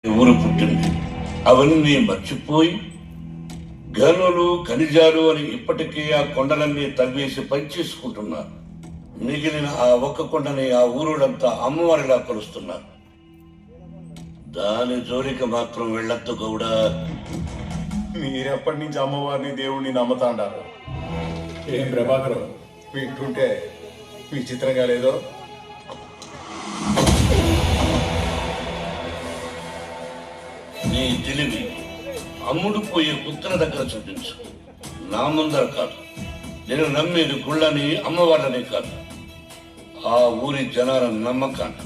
ఊరు పుట్టింది. అవన్నీ మర్చిపోయి గనులు ఖనిజాలు అని ఇప్పటికీ ఆ కొండలన్నీ తవ్వేసి పనిచేసుకుంటున్నారు. మిగిలిన ఆ ఒక్క కొండని ఆ ఊరుడంతా అమ్మవారిలా కొలుస్తున్నారు. దాని జోలికి మాత్రం వెళ్ళొద్దు గౌడా. మీరెప్పటి నుంచి అమ్మవారిని దేవుణ్ణి నమ్ముతాండారు? ఏం ప్రభాకరం, వింటుంటే విచిత్రంగా లేదో? నీ తెలివి అమ్ముడు పోయే కుక్కల దగ్గర చూపించు, నా ముందర కాదు. నేను నమ్మేది గుళ్ళని అమ్మవాళ్ళని కాదు, ఆ ఊరి జనాల నమ్మకాన్ని.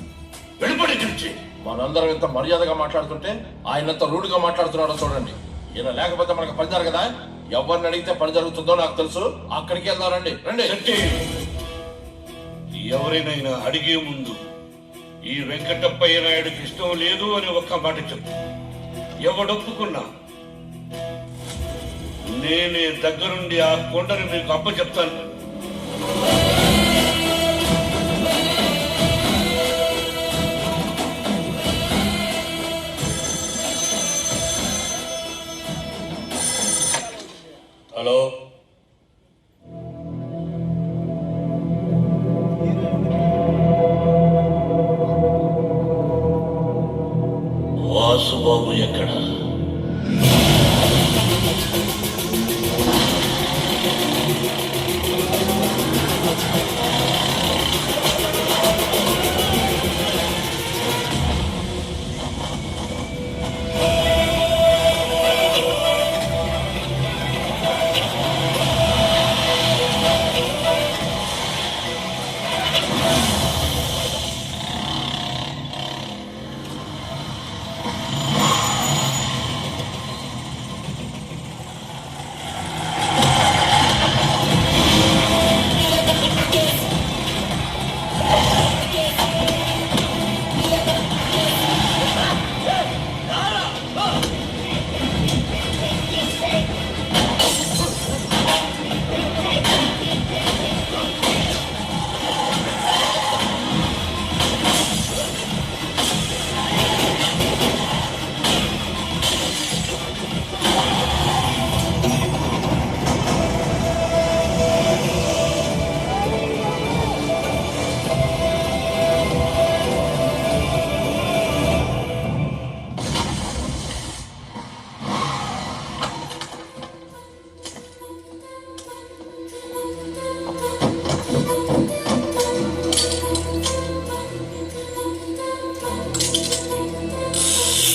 వెళ్ళిపడి తెలిసి మనందరం ఇంత మర్యాదగా మాట్లాడుతుంటే ఆయనంత రూడ్గా మాట్లాడుతున్నాడో చూడండి. ఈయన లేకపోతే మనకు పని జరగదా? ఎవరిని అడిగితే పని జరుగుతుందో నాకు తెలుసు. అక్కడికి వెళ్దారండి, రండి. ఎవరినైనా అడిగే ముందు ఈ వెంకటప్పయ్య నాయుడికి ఇష్టం లేదు అని ఒక్క మాట చెప్పు. ఎవడొప్పుకున్నా నేనే దగ్గరుండి ఆ కొండను మీకు అప్పచెప్తాను. హలో, వాసుబాబు ఎక్కడ?